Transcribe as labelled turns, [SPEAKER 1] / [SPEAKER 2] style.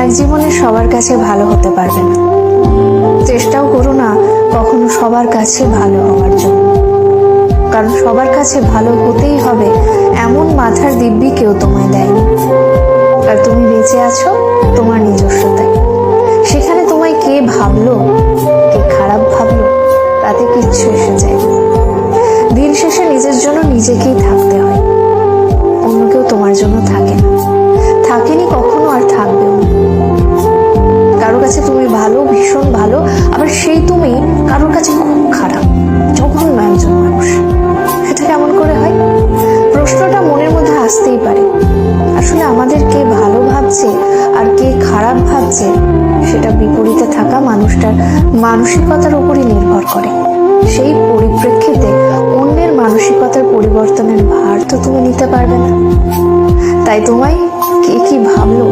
[SPEAKER 1] এক জীবনে সবার কাছে ভালো হতে পারবে না। চেষ্টাও করো না কখনো সবার কাছে ভালো হওয়ার জন্য, কারণ সবার কাছে ভালো হতেই হবে এমন মাথার দিব্যি কেউ তোমায় দেয়নি। আর তুমি বেঁচে আছো তোমার নিজস্বতায়। সেখানে তোমায় কে ভাবলো, কে খারাপ ভাবলো, তাতে কিচ্ছু এসে যায় না। দিন শেষে নিজের জন্য নিজেকেই থাকতে হয়, অন্য কেউ তোমার জন্য থাকে না, থাকেনি কখনো, আর থাকবেও না। কারোর কাছে তুমি ভালো, ভীষণ ভালো, আবার সেই তুমি কারোর কাছে খুব খারাপ, জঘন্য একজন মানুষ। এটা কেমন করে হয়? প্রশ্নটা মনের মধ্যে আসতেই পারে। আসলে আমাদের কে ভালো ভাবছে আর কে খারাপ ভাবছে সেটা বিপরীতে থাকা মানুষটার মানসিকতার উপরই নির্ভর করে। সেই পরিপ্রেক্ষিতে অন্যের মানসিকতার পরিবর্তনের ভার তো তুমি নিতে পারবে না। তাই তোমায় কে কি ভাবলো